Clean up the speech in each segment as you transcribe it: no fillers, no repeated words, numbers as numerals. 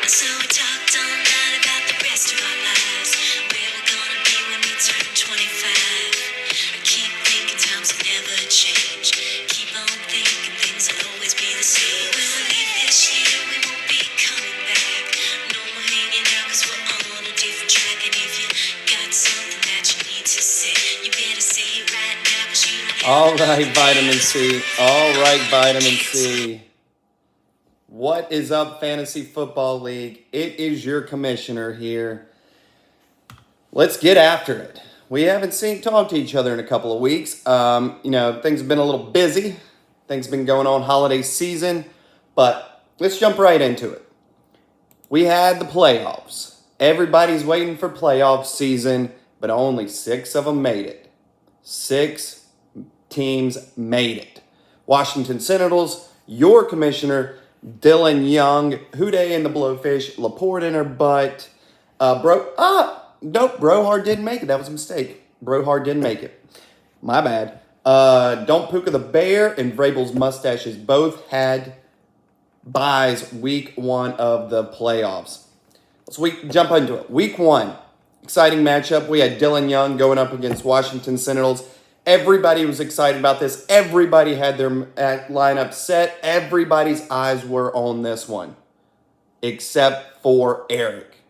So we talked all night about the rest of our lives. Where we're gonna be when we turn 25. I keep thinking times will never change. Keep on thinking things will always be the same. When we leave this year, we won't be coming back. No more hanging out 'cause we're on a different track. And if you got something that you need to say, you better say it right now 'cause you don't have All right, Vitamin C. All right, Vitamin C. What is up, Fantasy Football League? It is your commissioner here. Let's get after it. We haven't talked to each other in a couple of weeks. Things have been a little busy. Things have been going on holiday season, but let's jump right into it. We had the playoffs. Everybody's waiting for playoff season, but only 6 of them made it. 6 teams made it. Washington Sentinels, your commissioner, Dylan Young, Houday in the Blowfish, Laporte in her butt. Nope, Brohard didn't make it. That was a mistake. Brohard didn't make it. My bad. Don't Puka the Bear and Vrabel's Mustaches both had buys week 1 of the playoffs. Let's jump into it. Week 1, exciting matchup. We had Dylan Young going up against Washington Sentinels. Everybody was excited about this. Everybody had their lineup set. Everybody's eyes were on this one, except for Eric.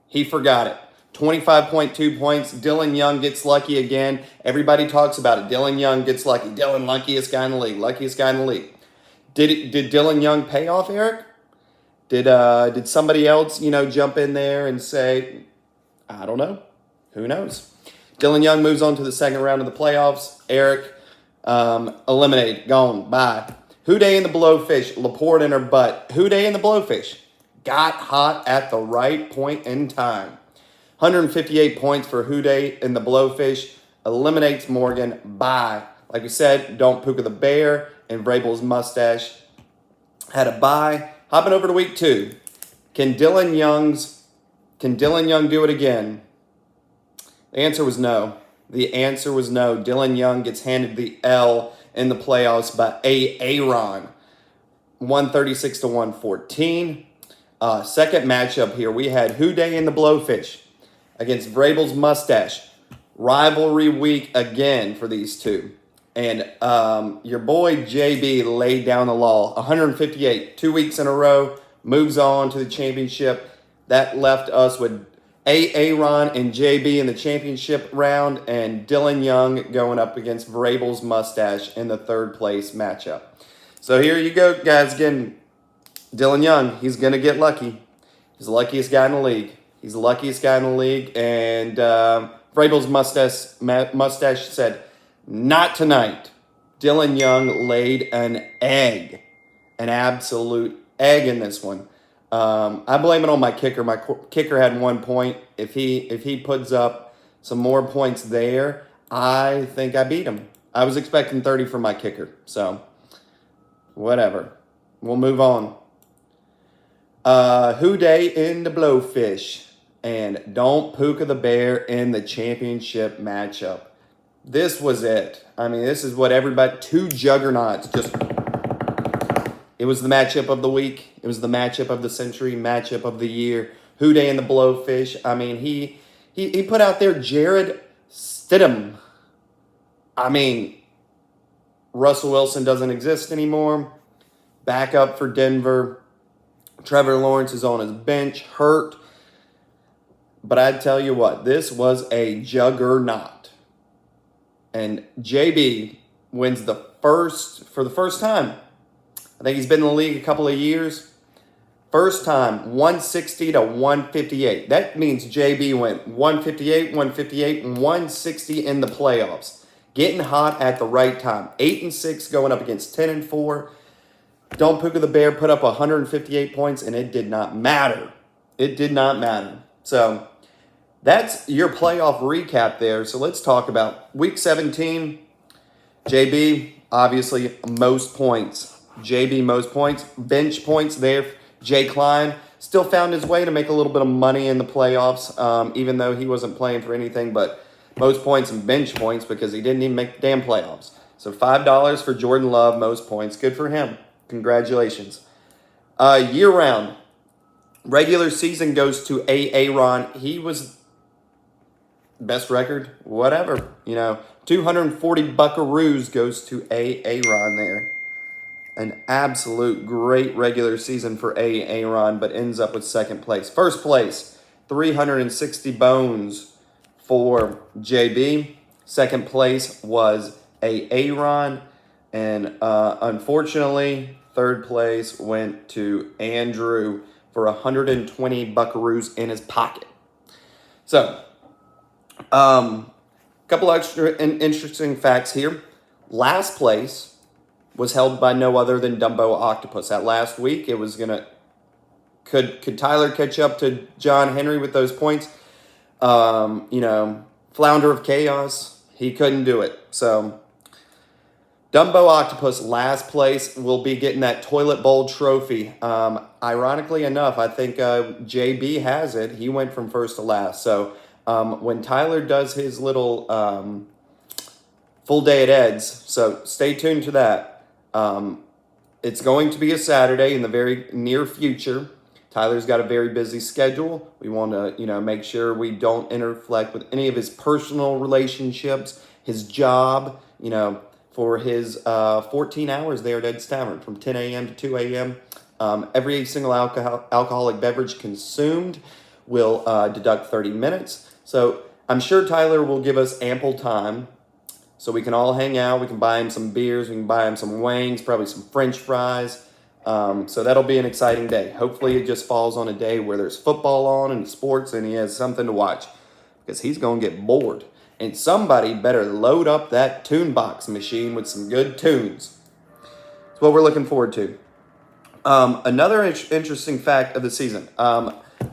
He forgot it. 25.2 points. Dylan Young gets lucky again. Everybody talks about it. Dylan Young gets lucky. Dylan, luckiest guy in the league. Luckiest guy in the league. Did Dylan Young pay off, Eric? Did somebody else, jump in there and say, I don't know. Who knows? Dylan Young moves on to the second round of the playoffs. Eric, eliminated, gone, bye. Houday in the Blowfish, Laporte in her butt. Houday in the Blowfish got hot at the right point in time. 158 points for Houday in the Blowfish, eliminates Morgan, bye. Like we said, Don't Puka the Bear and Vrabel's Mustache had a bye. Hopping over to week 2. Can Dylan Young do it again? The answer was no. Dylan Young gets handed the L in the playoffs by Aaron. 136 to 114. Second matchup here, we had Houday in the Blowfish against Vrabel's Mustache. Rivalry week again for these two. And your boy JB laid down the law. 158, 2 weeks in a row, moves on to the championship. That left us with Aaron and JB in the championship round, and Dylan Young going up against Vrabel's Mustache in the third place matchup. So here you go, guys. Again, Dylan Young, he's going to get lucky. He's the luckiest guy in the league. And Vrabel's Mustache said, not tonight. Dylan Young laid an absolute egg in this one. I blame it on my kicker. My kicker had 1 point. If he puts up some more points there, I think I beat him. I was expecting 30 from my kicker. So, whatever. We'll move on. Houday in the Blowfish and Don't Puka the Bear in the championship matchup. This was it. I mean, this is what everybody, 2 juggernauts, it was the matchup of the week. It was the matchup of the century, matchup of the year. Houday and the Blowfish. I mean, he put out there Jarrett Stidham. I mean, Russell Wilson doesn't exist anymore. Backup for Denver. Trevor Lawrence is on his bench, hurt. But I'd tell you what, this was a juggernaut. And JB wins for the first time. I think he's been in the league a couple of years. First time, 160 to 158. That means JB went 158, 158, and 160 in the playoffs. Getting hot at the right time. 8-6 going up against 10-4. Don't Puka the Bear put up 158 points, and it did not matter. So that's your playoff recap there. So let's talk about Week 17. JB, obviously, most points. Bench points there. Jay Klein still found his way to make a little bit of money in the playoffs, even though he wasn't playing for anything but most points and bench points because he didn't even make the damn playoffs. So $5 for Jordan Love, most points. Good for him. Congratulations. Year round. Regular season goes to Aaron. He was best record, whatever. 240 Buckaroos goes to Aaron there. An absolute great regular season for Aaron, but ends up with second place. First place, 360 bones for JB. Second place was Aaron. And unfortunately, third place went to Andrew for 120 Buckaroos in his pocket. So, couple extra interesting facts here. Last place was held by no other than Dumbo Octopus. That last week, it was gonna could Tyler catch up to John Henry with those points? Flounder of Chaos, he couldn't do it. So Dumbo Octopus, last place, will be getting that toilet bowl trophy. Ironically enough, I think JB has it. He went from first to last. So when Tyler does his little full day at Ed's, so stay tuned to that. It's going to be a Saturday in the very near future. Tyler's got a very busy schedule. We want to, make sure we don't interflect with any of his personal relationships, his job, for his 14 hours there at Ed's Tavern from 10 a.m. to 2 a.m. Every single alcoholic beverage consumed will deduct 30 minutes. So I'm sure Tyler will give us ample time so we can all hang out. We can buy him some beers. We can buy him some wings, probably some French fries. So that'll be an exciting day. Hopefully it just falls on a day where there's football on and sports and he has something to watch because he's going to get bored. And somebody better load up that tune box machine with some good tunes. That's what we're looking forward to. Another interesting fact of the season.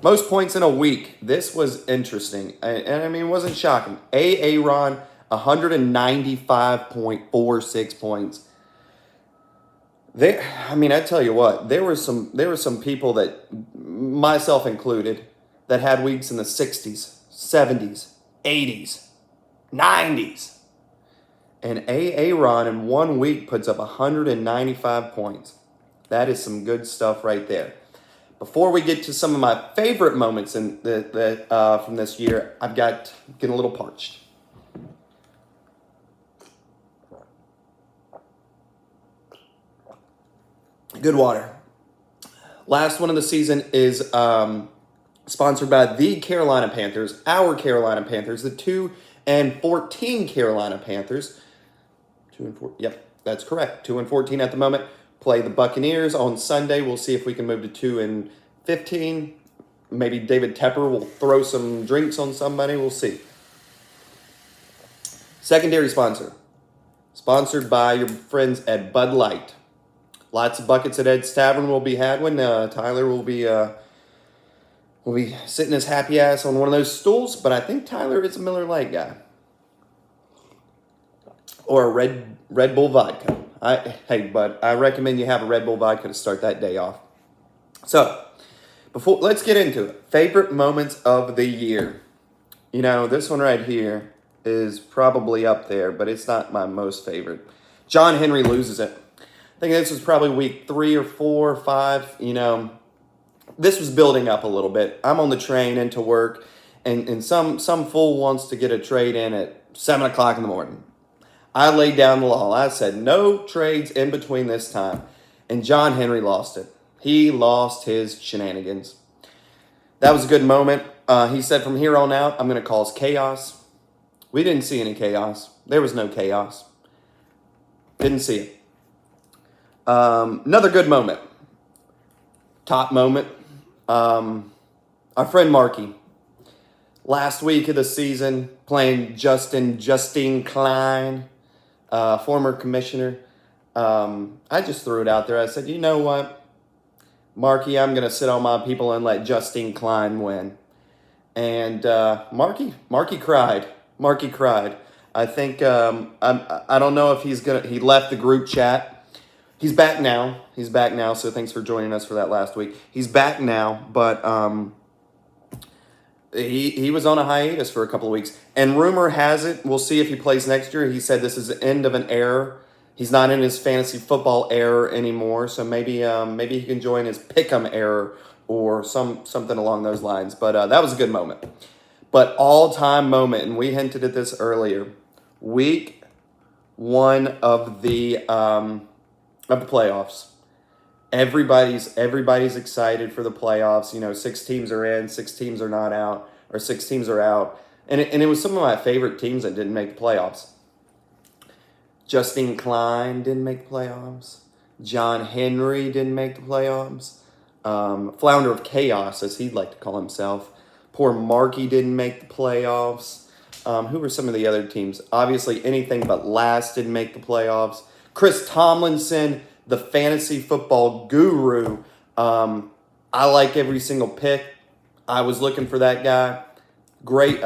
Most points in a week. This was interesting. And I mean, it wasn't shocking. Aaron, 195.46 points. I tell you what, there were some people that, myself included, that had weeks in the 60s, 70s, 80s, 90s. And Aaron in 1 week puts up 195 points. That is some good stuff right there. Before we get to some of my favorite moments from this year, getting a little parched. Good water. Last one of the season is sponsored by the Carolina Panthers, our Carolina Panthers, the 2-14 Carolina Panthers. 2-4. Yep, that's correct. 2-14 at the moment. Play the Buccaneers on Sunday. We'll see if we can move to 2-15. Maybe David Tepper will throw some drinks on somebody. We'll see. Secondary sponsor. Sponsored by your friends at Bud Light. Lots of buckets at Ed's Tavern will be had when Tyler will be sitting his happy ass on one of those stools. But I think Tyler is a Miller Lite guy. Or a Red Bull vodka. Bud, I recommend you have a Red Bull vodka to start that day off. So, let's get into it. Favorite moments of the year. This one right here is probably up there, but it's not my most favorite. John Henry loses it. I think this was probably week 3 or 4 or 5. This was building up a little bit. I'm on the train into work, and some fool wants to get a trade in at 7 o'clock in the morning. I laid down the law. I said, no trades in between this time. And John Henry lost it. He lost his shenanigans. That was a good moment. He said, from here on out, I'm going to cause chaos. We didn't see any chaos. There was no chaos. Didn't see it. Another good moment. Top moment. Our friend Marky. Last week of the season, playing Justine Klein, former commissioner. I just threw it out there. I said, you know what, Marky, I'm going to sit on my people and let Justine Klein win. And Marky cried. Marky cried. I think, I don't know if he left the group chat. He's back now. So thanks for joining us for that last week. He's back now, but he was on a hiatus for a couple of weeks. And rumor has it, we'll see if he plays next year. He said this is the end of an era. He's not in his fantasy football era anymore, so maybe he can join his pick'em era or something along those lines. But that was a good moment. But all-time moment, and we hinted at this earlier. Week 1 of the playoffs. Everybody's excited for the playoffs. 6 teams are in, 6 teams are not out, or 6 teams are out. And it was some of my favorite teams that didn't make the playoffs. Justin Klein didn't make the playoffs. John Henry didn't make the playoffs. Flounder of Chaos, as he'd like to call himself. Poor Markey didn't make the playoffs. Who were some of the other teams? Obviously, anything but last didn't make the playoffs. Chris Tomlinson, the fantasy football guru. I like every single pick. I was looking for that guy. Great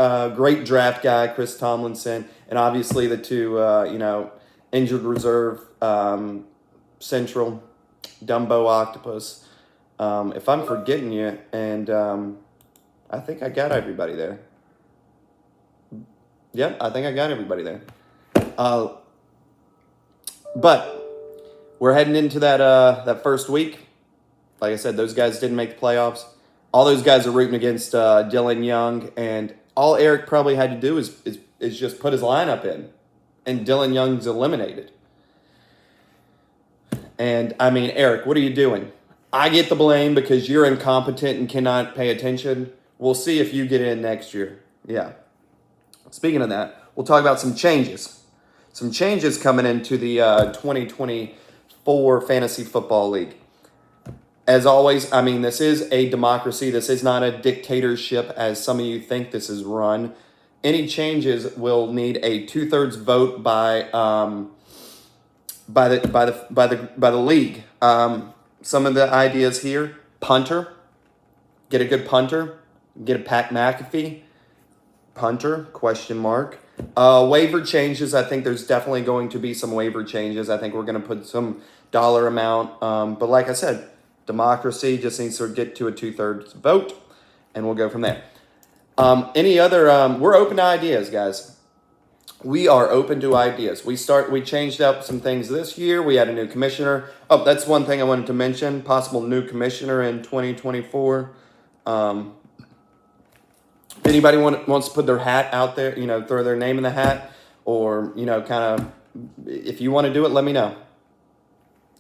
draft guy, Chris Tomlinson. And obviously the two, injured reserve, Central, Dumbo Octopus. If I'm forgetting you, and I think I got everybody there. Yep, I think I got everybody there. But we're heading into that first week. Like I said, those guys didn't make the playoffs. All those guys are rooting against Dylan Young, and all Eric probably had to do is just put his lineup in, and Dylan Young's eliminated. And I mean, Eric, what are you doing? I get the blame because you're incompetent and cannot pay attention. We'll see if you get in next year. Yeah. Speaking of that, we'll talk about some changes. Some changes coming into the 2024 Fantasy Football League. As always, I mean, this is a democracy. This is not a dictatorship, as some of you think this is run. Any changes will need a 2/3 vote by the league. Some of the ideas here: punter, get a good punter, get a Pat McAfee punter ? Waiver changes. I think there's definitely going to be some waiver changes. I think we're going to put some dollar amount. But like I said, democracy just needs to get to a 2/3 vote, and we'll go from there. Any other? We're open to ideas, guys. We are open to ideas. We changed up some things this year. We had a new commissioner. Oh, that's one thing I wanted to mention. Possible new commissioner in 2024. If anybody wants to put their hat out there, throw their name in the hat, or, kind of, if you want to do it, let me know.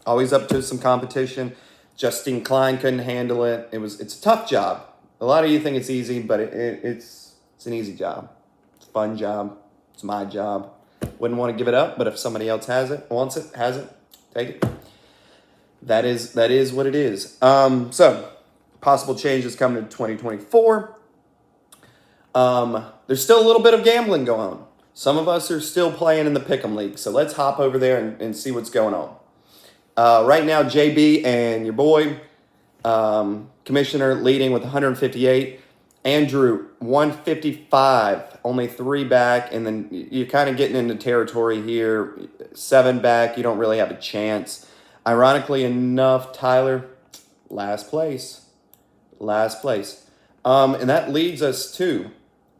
Always up to some competition. Justine Klein couldn't handle it. It's a tough job. A lot of you think it's easy, but it's an easy job. It's a fun job. It's my job. Wouldn't want to give it up, but if somebody else has it, take it. That is what it is. So, possible changes coming in 2024. There's still a little bit of gambling going on. Some of us are still playing in the Pick'em League, so let's hop over there and see what's going on. Right now, JB and your boy, Commissioner, leading with 158. Andrew, 155, only 3 back, and then you're kind of getting into territory here. 7 back, you don't really have a chance. Ironically enough, Tyler, last place. And that leads us to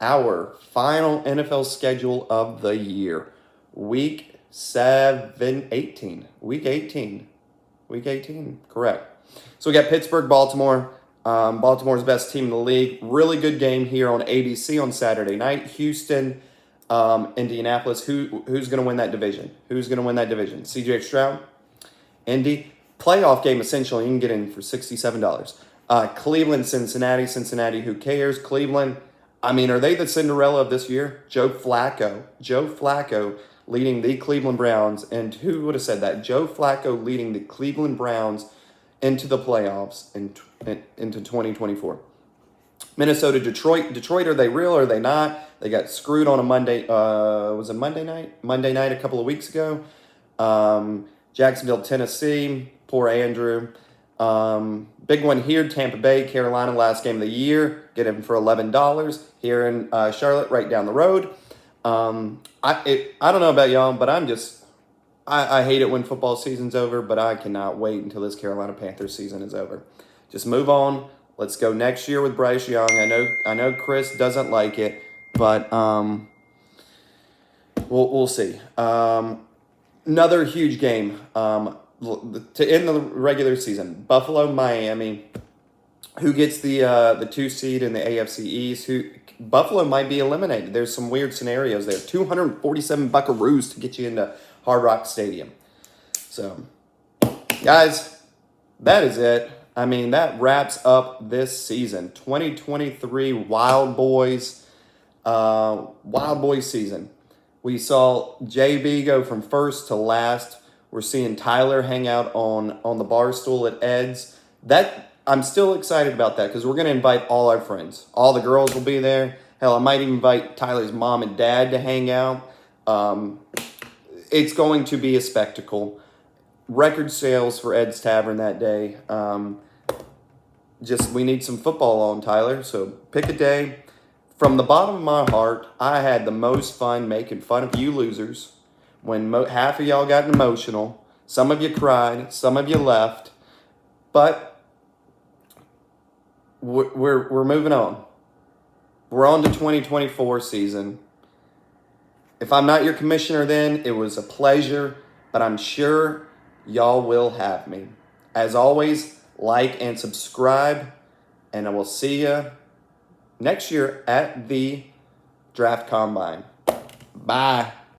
our final NFL schedule of the year. Week 18, correct. So we got Pittsburgh, Baltimore. Baltimore's best team in the league. Really good game here on ABC on Saturday night. Houston, Indianapolis. Who's going to win that division? CJ Stroud, Indy. Playoff game, essentially. You can get in for $67. Cleveland, Cincinnati. Who cares? Cleveland. I mean, are they the Cinderella of this year? Joe Flacco leading the Cleveland Browns. And who would have said that? Joe Flacco leading the Cleveland Browns into the playoffs into 2024. Minnesota, Detroit, are they real or are they not? They got screwed on a Monday. Was it Monday night? Monday night a couple of weeks ago. Jacksonville, Tennessee. Poor Andrew. Big one here, Tampa Bay, Carolina, last game of the year. Get him for $11 here in Charlotte, right down the road. I don't know about y'all, but I hate it when football season's over, but I cannot wait until this Carolina Panthers season is over. Just move on. Let's go next year with Bryce Young. I know Chris doesn't like it, but we'll see. Another huge game to end the regular season. Buffalo, Miami. Who gets the 2 seed in the AFC East? Buffalo might be eliminated. There's some weird scenarios there. 247 Buckaroos to get you into Hard Rock Stadium. So, guys, that is it. I mean, that wraps up this season. 2023 Wild Boys season. We saw JB go from first to last. We're seeing Tyler hang out on the bar stool at Ed's. I'm still excited about that because we're going to invite all our friends. All the girls will be there. Hell, I might even invite Tyler's mom and dad to hang out. It's going to be a spectacle. Record sales for Ed's Tavern that day. We need some football on, Tyler. So pick a day. From the bottom of my heart, I had the most fun making fun of you losers. When half of y'all got emotional, some of you cried, some of you left, but we're moving on. We're on to 2024 season. If I'm not your commissioner then, it was a pleasure, but I'm sure y'all will have me. As always, like and subscribe, and I will see you next year at the Draft Combine. Bye.